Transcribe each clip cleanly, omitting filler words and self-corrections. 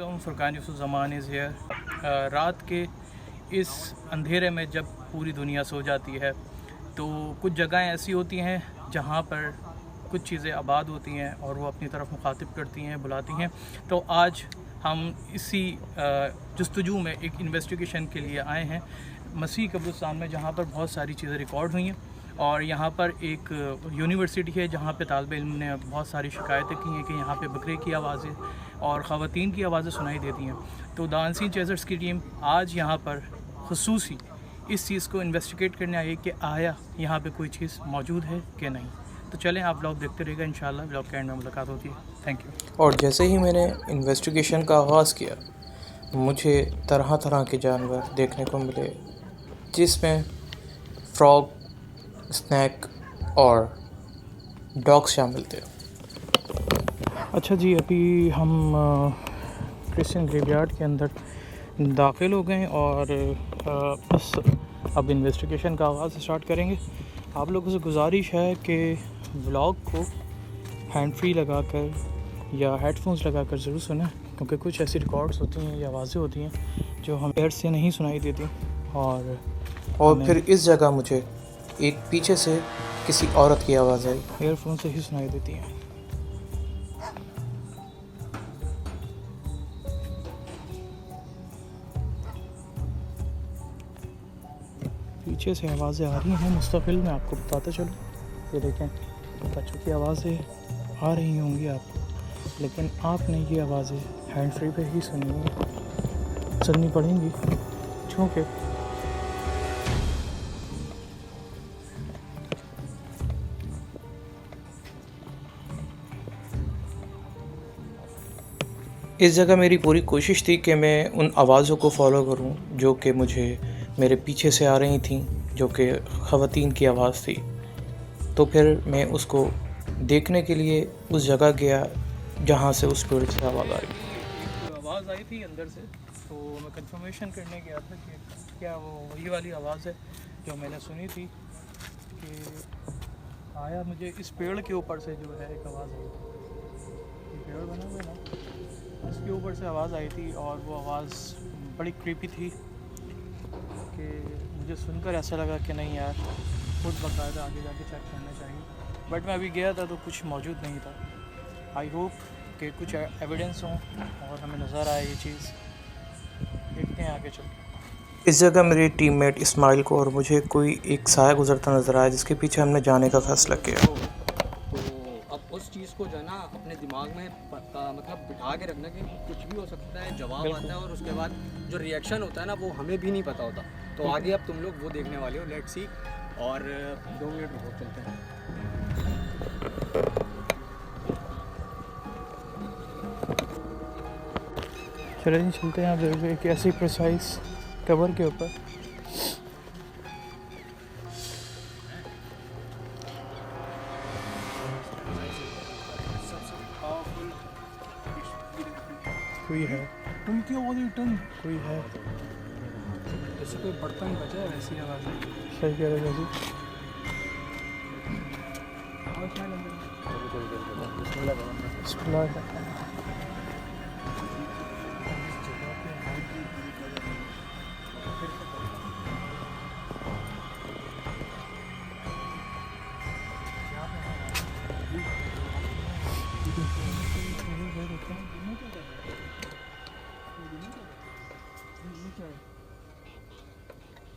अलैकुम, Furqan Yusuf is here. रात के इस अंधेरे में जब पूरी दुनिया सो जाती है तो कुछ जगहें ऐसी होती हैं जहाँ पर कुछ चीज़ें आबाद होती हैं और वो अपनी तरफ मुखातिब करती हैं, बुलाती हैं। तो आज हम इसी जस्तजू में एक इन्वेस्टिगेशन के लिए आए हैं मसीह कब्रिस्तान में, जहाँ पर बहुत सारी चीज़ें रिकॉर्ड हुई हैं। और यहाँ पर एक यूनिवर्सिटी है जहाँ पे तालिब इल्म ने बहुत सारी शिकायतें की हैं कि यहाँ पे बकरे की आवाज़ें और ख़वातीन की आवाज़ें सुनाई देती हैं। तो द अनसीन चेज़र्स की टीम आज यहाँ पर ख़ुसूसी इस चीज़ को इन्वेस्टिगेट करने आई कि आया यहाँ पे कोई चीज़ मौजूद है कि नहीं। तो चलें, आप ब्लॉग देखते रहेगा, इंशाल्लाह ब्लॉग के एंड में मुलाकात होती है। Thank you. और जैसे ही मैंने इन्वेस्टिगेशन का आगाज़ किया, मुझे तरह तरह के जानवर देखने को मिले, जिसमें फ्रॉग, स्नैक और डॉग्स शामिल थे। अच्छा जी, अभी हम क्रिश्चियन ग्रेवयार्ड के अंदर दाखिल हो गए और बस अब इन्वेस्टिगेशन का आगाज़ स्टार्ट करेंगे। आप लोगों से गुजारिश है कि व्लॉग को हैंड फ्री लगाकर या हेडफोन्स लगाकर ज़रूर सुनें, क्योंकि कुछ ऐसी रिकॉर्ड्स होती हैं या आवाज़ें होती हैं जो हम एयर से नहीं सुनाई देती। और फिर इस जगह मुझे एक पीछे से किसी औरत की आवाज़ आई। एयरफोन से ही सुनाई देती हैं। पीछे से आवाज़ें आ रही हैं मुस्तकिल, मैं आपको बताता चलूँ। ये देखें, बच्चों की आवाज़ें आ रही होंगी आपको, लेकिन आपने ये आवाज़ें हैंड फ्री पे ही सुननी पड़ेंगी, क्योंकि इस जगह मेरी पूरी कोशिश थी कि मैं उन आवाज़ों को फॉलो करूं जो कि मुझे मेरे पीछे से आ रही थीं, जो कि ख़वातीन की आवाज़ थी। तो फिर मैं उसको देखने के लिए उस जगह गया जहां से उस पेड़ से आवाज़ आई। आवाज़ आई थी अंदर से, तो मैं कंफर्मेशन करने गया था कि क्या वो वही वाली आवाज़ है जो मैंने सुनी थी। कि आया मुझे इस पेड़ के ऊपर से जो है एक आवाज़ आई थी, ये पेड़ बना हुआ है ना, इसके ऊपर से आवाज़ आई थी और वो आवाज़ बड़ी क्रीपी थी कि मुझे सुनकर ऐसा लगा कि नहीं यार, खुद बाकायदा आगे जाके चेक करना चाहिए। बट मैं अभी गया था तो कुछ मौजूद नहीं था। आई होप कि कुछ एविडेंस हों और हमें नज़र आए ये चीज़। देखते हैं आगे चल। इस जगह मेरे टीममेट इस्माइल को और मुझे कोई एक साया गुजरता नज़र आया, जिसके पीछे हमने जाने का फ़ैसला किया। तो अब उस चीज़ को जो है ना अपने दिमाग में मतलब बिठा के रखना कि कुछ भी हो सकता है, जवाब आता है और उसके बाद जो रिएक्शन होता है ना वो हमें भी नहीं पता होता। तो आगे अब तुम लोग वो देखने वाले हो, लेट्स सी। और 2 मिनट में हो चलते हैं। चलिए चलते हैं अब एक ऐसी प्रिसाइज कवर के ऊपर। कोई है, तुम क्यों बोली तुम? कोई है, जैसे कोई बर्तन बचा है वैसी आवाज़। सही कह रहे हो जी।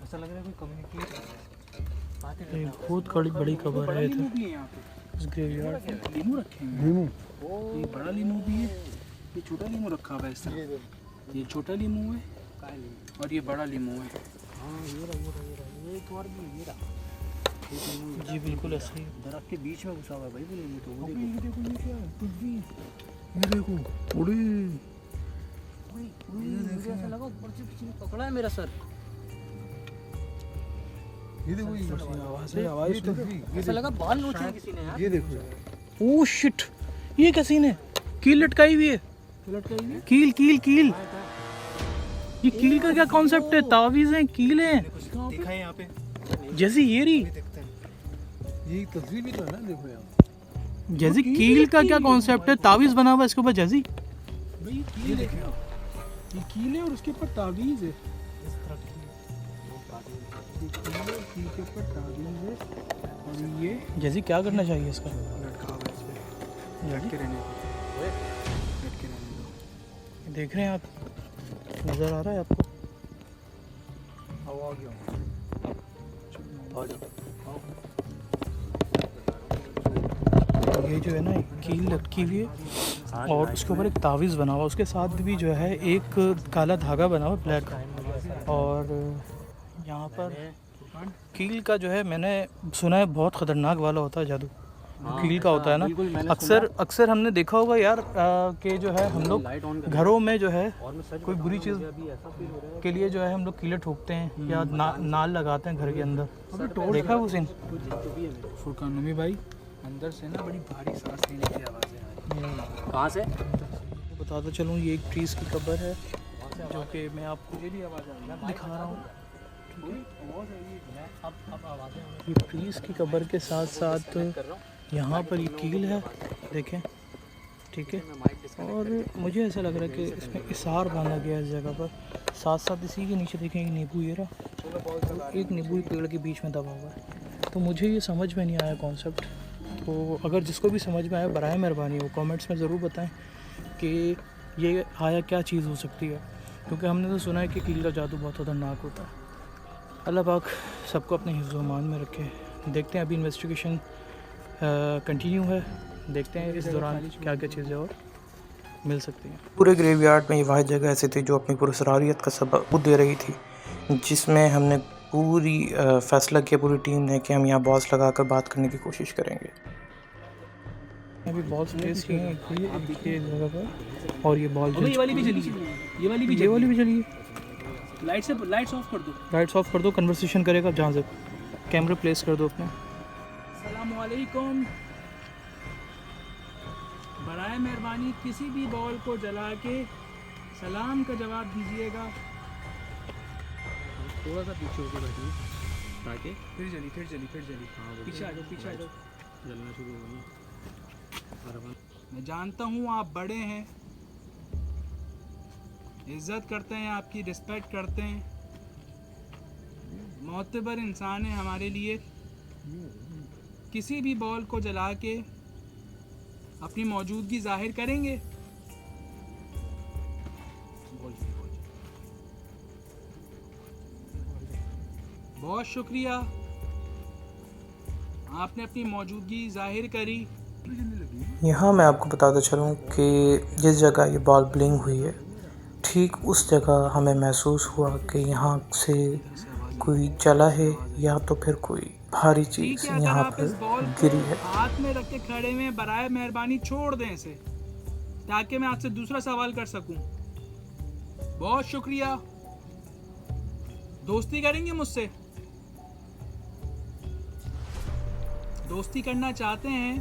ऐसा लग रहा है कोई कम्युनिकेट बहुत बड़ी कवर है इधर इस ग्रेवयार्ड में। लीमू रखे हैं। लीमू, ये बड़ा लीमू भी है, ये छोटा लीमू रखा हुआ है इस तरह। ये छोटा लीमू है और ये बड़ा लीमू है। हाँ, ये एक और भी ये रहा। जी बिल्कुल ऐसा ही दरख्त के बीच में घुसा हुआ है भाई वो लीमू। तो ये देखो, ये क्या है, कुछ भी, ये देखो, उड़ी ऐसा लगा ऊपर से किसी ने पकड़ा है मेरा सर। ये देखो, ये आवाज़ तो ऐसा लगा बाल नोचे हैं किसी ने यार। ये देखो, ओह शिट, ये क्या सीन है? कील लटकाई हुई है, कील कील कील। ये कील का क्या कॉन्सेप्ट है? तावीज़ हैं, कील हैं, देखा है यहाँ पे जैसी ये रही, ये तस्वीर भी तो है ना, देखो यार। जैसी कील का क्या कॉन्सेप्ट है? तावीज़ बना हुआ इसके ऊपर जैसी। ये देखो ये कील है और उसके ऊपर तावीज़ है। ये कील है, कील के ऊपर तावीज़ है और ये जैसे क्या करना चाहिए इसका? लटका हुआ है इस पे। लट के रहने दो, लट के रहने दो। देख रहे हैं आप, नज़र आ रहा है आपको? ये जो है ना कील लटकी हुई है और उसके ऊपर एक तावीज़ बना हुआ, उसके साथ भी जो है एक काला धागा बना हुआ ब्लैक, और यहाँ पर कील का जो है मैंने सुना है बहुत ख़तरनाक वाला होता है जादू, कील का होता है ना। अक्सर हमने देखा होगा यार कि जो है हम लोग घरों में जो है कोई बुरी चीज़ के लिए जो है हम लोग कीले ठोकते हैं या नाल लगाते हैं घर के अंदर। देखा है वो सीन? फुरकान नूमी भाई, अंदर से ना बड़ी भारी सांस लेने की आवाज़ें आ रही हैं। कहाँ से? बताता चलूँ, ये एक ट्रीज़ की कब्र है जो कि मैं आपको ये भी आवाज़ आ रही है। दिखा रहा हूँ। ये ट्रीज़ की कब्र के साथ साथ यहाँ पर ये कील है, देखें, ठीक है। और मुझे ऐसा लग रहा है कि इसमें इसार बांधा गया है इस जगह पर। साथ साथ इसी के नीचे देखें एक नींबू, ये रहा, एक नींबू पेड़ के बीच में दबा हुआ है। तो मुझे ये समझ में नहीं आया कॉन्सेप्ट। तो अगर जिसको भी समझ में आया बराए मेहरबानी वो कमेंट्स में ज़रूर बताएं कि ये आया क्या चीज़ हो सकती है, क्योंकि हमने तो सुना है कि कील का जादू बहुत खतरनाक होता है। अल्लाह पाक सबको अपने हिफ्ज़ व अमान में रखे। देखते हैं, अभी इन्वेस्टिगेशन कंटिन्यू है, देखते हैं इस दौरान क्या क्या चीज़ें और मिल सकती हैं। पूरे ग्रेवयार्ड में ये वाहिद जगह ऐसी थी जो अपनी पुरस्कारियत का सबूत दे रही थी, जिसमें हमने पूरी फ़ैसला किया पूरी टीम ने कि हम यहाँ बॉल्स लगाकर बात करने की कोशिश करेंगे। अभी बॉल्स प्लेस किए हैं एक जगह पर, और ये बॉल ये वाली भी चली है, ये वाली भी चली है। लाइट्स ऑफ कर दो। लाइट्स ऑफ कर दो, कन्वर्सेशन करेगा जहाँ से। कैमरे प्लेस कर दो अपने। अस्सलामुअलैकुम। बराए मेहरबानी किसी भी बॉल को जला के सलाम का जवाब दीजिएगा। थोड़ा सा पीछे होकर बैठिए ताकि फिर जली। पीछे आ जाओ, पीछे आ जाओ। जलना शुरू होगा। मैं जानता हूँ आप बड़े हैं, इज्जत करते हैं, आपकी रिस्पेक्ट करते हैं, मोतबर इंसान है हमारे लिए। किसी भी बॉल को जला के अपनी मौजूदगी जाहिर करेंगे। बहुत शुक्रिया, आपने अपनी मौजूदगी जाहिर करी। यहाँ मैं आपको बताता चलूँ कि जिस जगह ये बॉल ब्लिंग हुई है, ठीक उस जगह हमें महसूस हुआ कि यहाँ से कोई चला है या तो फिर कोई भारी चीज़ अगर यहाँ आप पर इस बॉल गिरी को है। हाथ में रख के खड़े में बराए मेहरबानी छोड़ दें इसे, ताकि मैं आपसे दूसरा सवाल कर सकूं। बहुत शुक्रिया। दोस्ती करेंगे मुझसे? दोस्ती करना चाहते हैं?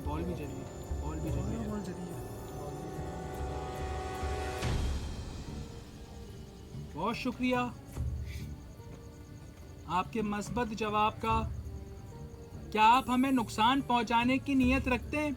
बॉल भी चलिए, बॉल भी चलिए। बहुत शुक्रिया आपके मस्बत जवाब का। क्या आप हमें नुकसान पहुंचाने की नीयत रखते हैं?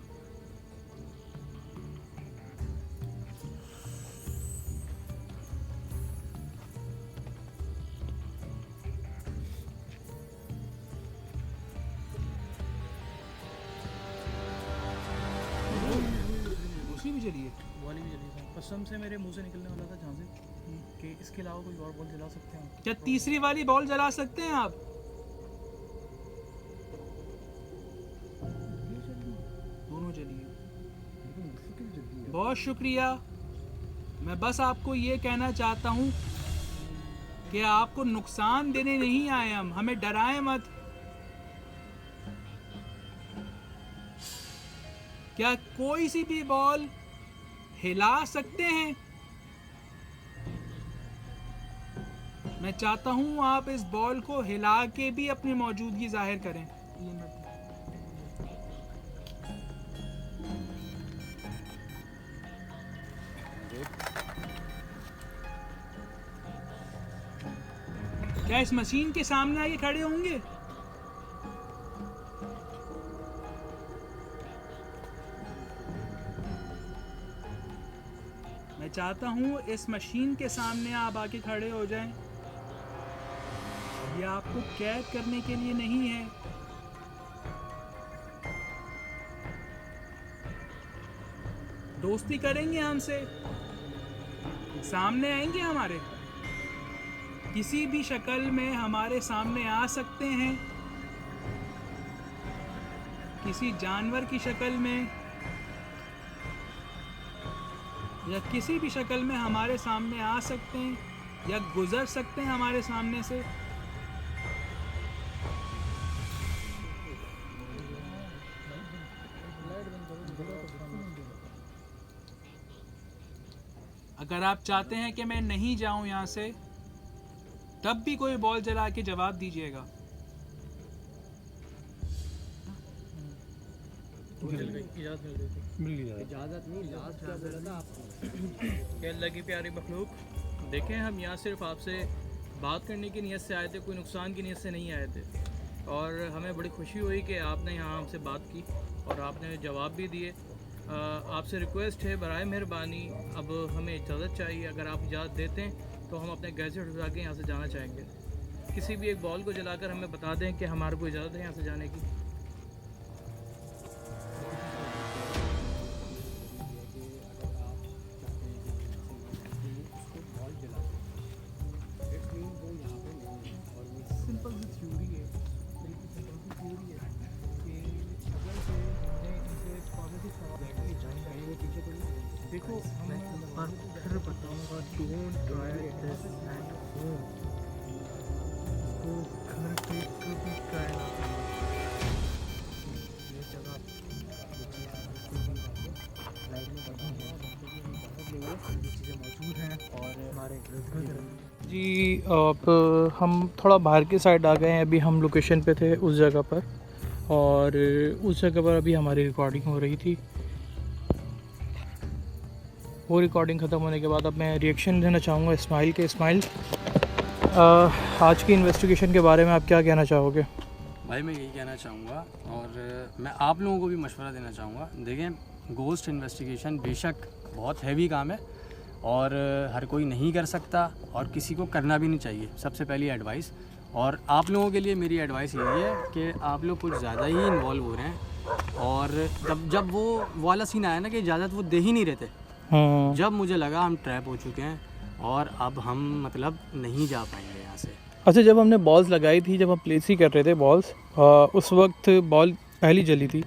दूसरी भी चलिए। वाली भी जली थी, कसम से मेरे मुंह से निकलने वाला था जहाँ से कि इसके अलावा कोई और बॉल जला सकते हैं। क्या तीसरी वाली बॉल जला सकते हैं आप? दोनों जलिए। बहुत शुक्रिया। मैं बस आपको ये कहना चाहता हूँ कि आपको नुकसान देने नहीं आए हम, हमें डराएं मत। क्या कोई सी भी बॉल हिला सकते हैं? मैं चाहता हूं आप इस बॉल को हिला के भी अपनी मौजूदगी जाहिर करें। क्या इस मशीन के सामने आके खड़े होंगे? चाहता हूँ इस मशीन के सामने आप आके खड़े हो जाएं। ये आपको कैद करने के लिए नहीं है। दोस्ती करेंगे हमसे, सामने आएंगे हमारे, किसी भी शक्ल में हमारे सामने आ सकते हैं, किसी जानवर की शक्ल में या किसी भी शक्ल में हमारे सामने आ सकते हैं या गुजर सकते हैं हमारे सामने से। अगर आप चाहते हैं कि मैं नहीं जाऊं यहाँ से, तब भी कोई बॉल जला के जवाब दीजिएगा। इजाज़त नहीं, लास्ट क्या बोला था आपको? क्या अल्लाह की प्यारी मखलूक, देखें हम यहाँ सिर्फ आपसे बात करने की नीयत से आए थे, कोई नुकसान की नीयत से नहीं आए थे। और हमें बड़ी खुशी हुई कि आपने यहाँ हमसे बात की और आपने जवाब भी दिए। आपसे रिक्वेस्ट है बराए मेहरबानी, अब हमें इजाज़त चाहिए। अगर आप इजाज़त देते हैं तो हम अपने गैजेट उठा के यहाँ से जाना चाहेंगे। किसी भी एक बॉल को जलाकर हमें बता दें कि हमारे को इजाज़त है यहाँ से जाने की। सिंपल सी थ्योरी है, बिल्कुल सिंपल सी थ्योरी है कि अगर से हमने इनसे पॉजिटिव देखो, हम फिर बताऊंगा, don't try this at home. इसको घर पे कभी ट्राई ना करें। ये जगह ये चीज़ें मौजूद हैं और हमारे इर्द-गिर्द जी अब हम थोड़ा बाहर की साइड आ गए हैं। अभी हम लोकेशन पे थे उस जगह पर, और उस जगह पर अभी हमारी रिकॉर्डिंग हो रही थी। वो रिकॉर्डिंग ख़त्म होने के बाद अब मैं रिएक्शन देना चाहूँगा इस्माइल के। इस्माइल, आज की इन्वेस्टिगेशन के बारे में आप क्या कहना चाहोगे? भाई मैं यही कहना चाहूँगा और मैं आप लोगों को भी मशवरा देना चाहूँगा। देखें, गोस्ट इन्वेस्टिगेशन बेशक बहुत हैवी काम है और हर कोई नहीं कर सकता और किसी को करना भी नहीं चाहिए, सबसे पहली एडवाइस। और आप लोगों के लिए मेरी एडवाइस यही है कि आप लोग कुछ ज़्यादा ही इन्वॉल्व हो रहे हैं। और जब वो वाला सीन आया ना कि इजाज़त वो दे ही नहीं रहते, जब मुझे लगा हम ट्रैप हो चुके हैं और अब हम मतलब नहीं जा पाएंगे यहाँ से। अच्छा, जब हमने बॉल्स लगाई थी, जब हम प्लेस ही कर रहे थे बॉल्स, उस वक्त बॉल पहली जली थी,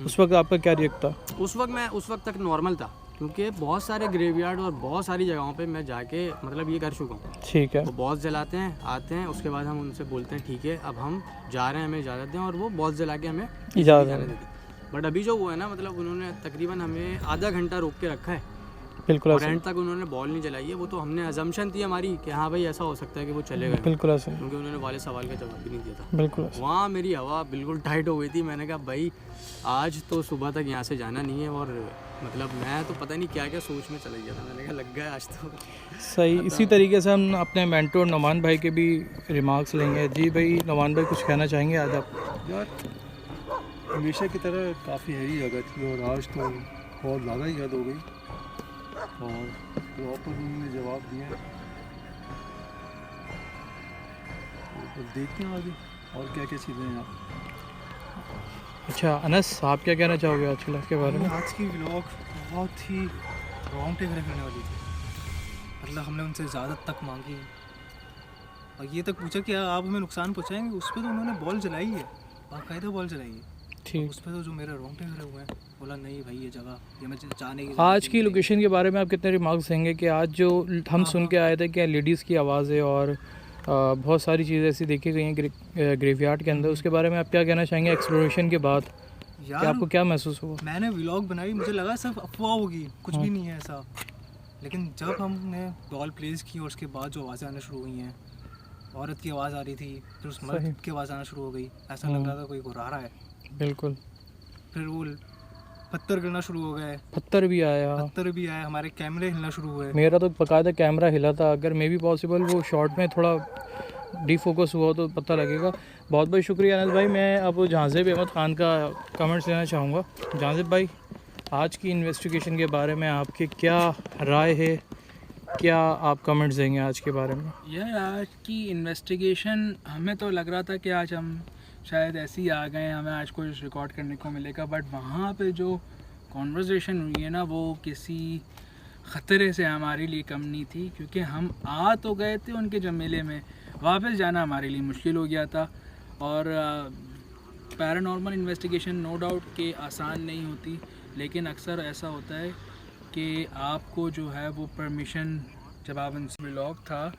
उस वक्त आपका क्या रिएक्ट था? उस वक्त तक नॉर्मल था, क्योंकि बहुत सारे ग्रेवयार्ड और बहुत सारी जगहों पे मैं जाके मतलब ये कर चुका हूँ। ठीक है। वो बॉल्स जलाते हैं, आते हैं, उसके बाद हम उनसे बोलते हैं ठीक है अब हम जा रहे हैं, हमें इजाज़त दें, और वो बॉल्स जला के हमें इजाज़त जाने देते। बट अभी जो हुआ है ना, मतलब उन्होंने तकरीबन हमें आधा घंटा रोक के रखा है बिल्कुल और ऐसे, एंड तक उन्होंने बॉल नहीं जलाई है। वो तो हमने अजम्पशन थी हमारी कि हाँ भाई ऐसा हो सकता है कि वो चले गए, बिल्कुल ऐसे, क्योंकि उन्होंने वाले सवाल का जवाब भी नहीं दिया था। बिल्कुल ऐसे। वहाँ मेरी हवा बिल्कुल टाइट हो गई थी। मैंने कहा भाई आज तो सुबह तक यहाँ से जाना नहीं है, और मतलब मैं तो पता नहीं क्या क्या सोच में चला गया था। मैंने कहा लग गया आज तो। सही, इसी तरीके से हम अपने मेंटोर नौमान भाई के भी रिमार्क्स लेंगे। जी भाई, नौमान भाई कुछ कहना चाहेंगे आज आप? यार हमेशा की तरह काफ़ी हैवी जगह थी और आज तो बहुत ज़्यादा ही हद हो गई और प्रॉपर उन्होंने जवाब दिया। तो देखते हैं आगे और क्या क्या चीज़ें हैं। आप अच्छा अनस, आप क्या कहना चाहोगे आज के के बारे में? आज की व्लॉग बहुत ही रोंगटे खड़े करने वाली थी। मतलब हमने उनसे ज़्यादा तक मांगी और ये तक पूछा कि आप हमें नुकसान पहुंचाएंगे। उस पर तो उन्होंने बॉल जलाई है, बाकायदा बॉल जलाई है। ठीक। उस पर तो जो मेरे रोंगटे खड़े हुए हैं, बोला नहीं भाई ये जगह ये मैं जाने की। आज की लोकेशन के बारे में आप कितने रिमार्क्स देंगे कि आज जो हम सुन के आए थे कि लेडीज़ की आवाज़ है और बहुत सारी चीज़ें ऐसी देखी गई हैं ग्रेवयार्ड के अंदर, उसके बारे में आप क्या कहना चाहेंगे एक्सप्लोरेशन के बाद? कि आपको क्या महसूस हुआ? मैंने व्लॉग बनाई, मुझे लगा सब अफवाह होगी, कुछ भी नहीं है ऐसा। लेकिन जब हमने बॉल प्लेस की और उसके बाद जो आवाज़ें आना शुरू हुई हैं, औरत की आवाज़ आ रही थी, फिर उस मर्द की आवाज़ आना शुरू हो गई, ऐसा लग रहा था कोई घुरा रहा है। बिल्कुल। फिर वो पत्थर गिरना शुरू हो गए, पत्थर भी आया, हमारे कैमरे हिलना शुरू हुए। मेरा तो बाकायदा कैमरा हिला था। अगर मे बी पॉसिबल वो शॉट में थोड़ा डिफोकस हुआ तो पता लगेगा। बहुत बहुत शुक्रिया अनस भाई। मैं अब जहाज़िब अहमद ख़ान का कमेंट्स लेना चाहूँगा। जहाज़िब भाई, आज की इन्वेस्टिगेशन के बारे में आपकी क्या राय है, क्या आप कमेंट्स देंगे आज के बारे में? यह आज की इन्वेस्टिगेशन हमें तो लग रहा था कि आज हम शायद ऐसे ही आ गए, हमें आज कुछ रिकॉर्ड करने को मिलेगा, बट वहाँ पे जो कॉन्वर्सेशन हुई है ना वो किसी ख़तरे से हमारे लिए कम नहीं थी, क्योंकि हम आ तो गए थे उनके जमेले में, वापस जाना हमारे लिए मुश्किल हो गया था। और पैरानॉर्मल इन्वेस्टिगेशन नो डाउट कि आसान नहीं होती, लेकिन अक्सर ऐसा होता है कि आपको जो है वो परमिशन, जब आप इनसे व्लॉग था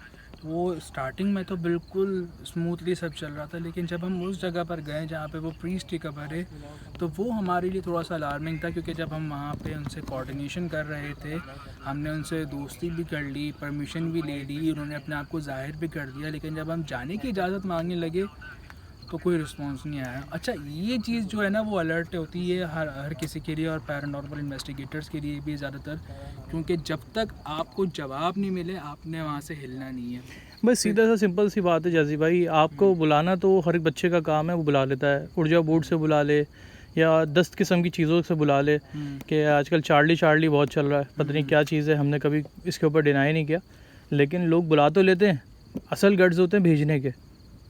वो स्टार्टिंग में तो बिल्कुल स्मूथली सब चल रहा था, लेकिन जब हम उस जगह पर गए जहाँ पे वो प्रीस्ट की कब्र है तो वो हमारे लिए थोड़ा सा अलार्मिंग था, क्योंकि जब हम वहाँ पे उनसे कोऑर्डिनेशन कर रहे थे, हमने उनसे दोस्ती भी कर ली, परमिशन भी ले ली, उन्होंने अपने आप को ज़ाहिर भी कर दिया, लेकिन जब हम जाने की इजाज़त मांगने लगे तो कोई रिस्पांस नहीं आया। अच्छा, ये चीज़ जो है ना वो अलर्ट होती है हर किसी के लिए, और पैरानॉर्मल इन्वेस्टिगेटर्स के लिए भी ज़्यादातर, क्योंकि जब तक आपको जवाब नहीं मिले आपने वहाँ से हिलना नहीं है। बस सीधा सा सिंपल सी बात है जैसी भाई, आपको बुलाना तो हर एक बच्चे का काम है, वो बुला लेता है, उर्जा बोर्ड से बुला ले या 10 किस्म की चीज़ों से बुला ले, कि आजकल चार्ली बहुत चल रहा है, पता नहीं क्या चीज़ है, हमने कभी इसके ऊपर डिनाई नहीं किया, लेकिन लोग बुला तो लेते हैं, असल गट्स होते हैं भेजने के,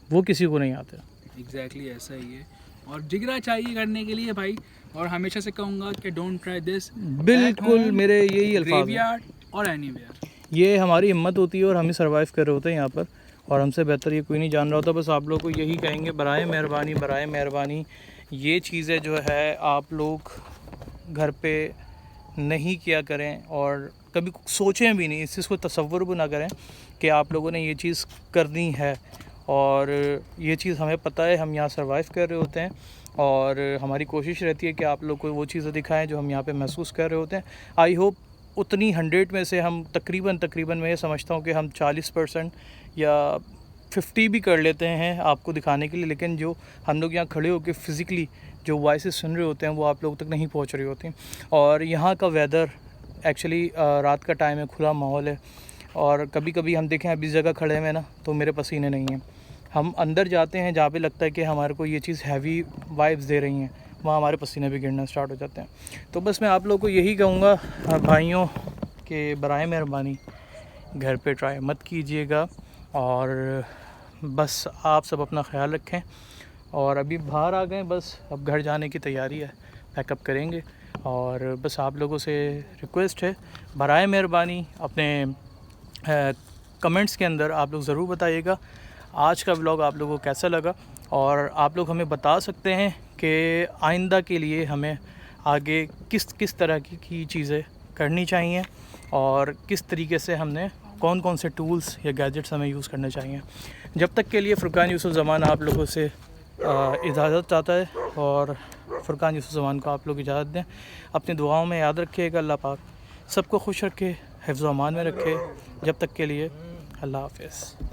वो किसी को नहीं आते। एग्जैक्टली ऐसा ही है, और जिगरा चाहिए करने के लिए भाई, और हमेशा से कहूँगा कि डोंट ट्राई दिस, बिल्कुल मेरे यही अल्फाज हैं। ग्रेवयार्ड और एनीवेयर। ये हमारी हिम्मत होती है और हम ही सर्वाइव कर रहे होते हैं यहाँ पर, और हमसे बेहतर ये कोई नहीं जान रहा होता। बस आप लोग को यही कहेंगे, बराए मेहरबानी ये चीज़ें जो है आप लोग घर पे नहीं किया करें, और कभी सोचें भी नहीं, इस चीज़ को तसव्वुर भी ना करें कि आप लोगों ने ये चीज़ करनी है। और ये चीज़ हमें पता है, हम यहाँ सर्वाइव कर रहे होते हैं, और हमारी कोशिश रहती है कि आप लोग को वो चीज़ें दिखाएं जो हम यहाँ पे महसूस कर रहे होते हैं। आई होप उतनी 100 में से हम तकरीबन मैं ये समझता हूँ कि हम 40% या 50 भी कर लेते हैं आपको दिखाने के लिए, लेकिन जो हम लोग यहाँ खड़े होकर फ़िज़िकली जो वॉइसेस सुन रहे होते हैं वो आप लोग तक नहीं पहुँच रही होती। और यहाँ का वेदर एक्चुअली रात का टाइम है, खुला माहौल है, और कभी कभी हम देखें अभी जगह खड़े हुए ना तो मेरे पसीने नहीं हैं, हम अंदर जाते हैं जहाँ पे लगता है कि हमारे को ये चीज़ हैवी वाइब्स दे रही हैं, वहाँ हमारे पसीने भी गिरना स्टार्ट हो जाते हैं। तो बस मैं आप लोगों को यही कहूँगा भाइयों कि बराए मेहरबानी घर पे ट्राई मत कीजिएगा, और बस आप सब अपना ख्याल रखें। और अभी बाहर आ गए, बस अब घर जाने की तैयारी है, पैकअप करेंगे, और बस आप लोगों से रिक्वेस्ट है, बराए मेहरबानी अपने कमेंट्स के अंदर आप लोग ज़रूर बताइएगा आज का व्लॉग आप लोगों को कैसा लगा, और आप लोग हमें बता सकते हैं कि आइंदा के लिए हमें आगे किस तरह की चीज़ें करनी चाहिए, और किस तरीके से हमने कौन कौन से टूल्स या गैजेट्स हमें यूज़ करने चाहिए। जब तक के लिए फ़ुरकान यूसुफ ज़मान आप लोगों से इजाज़त चाहता है, और फ़ुरकान यूसुफ ज़मान को आप लोग इजाज़त दें। अपनी दुआओं में याद रखिएगा, अल्लाह पाक सबको खुश रखे, हिफ्ज़-ओ-अमान में रखे। जब तक के लिए अल्लाह हाफ़िज़।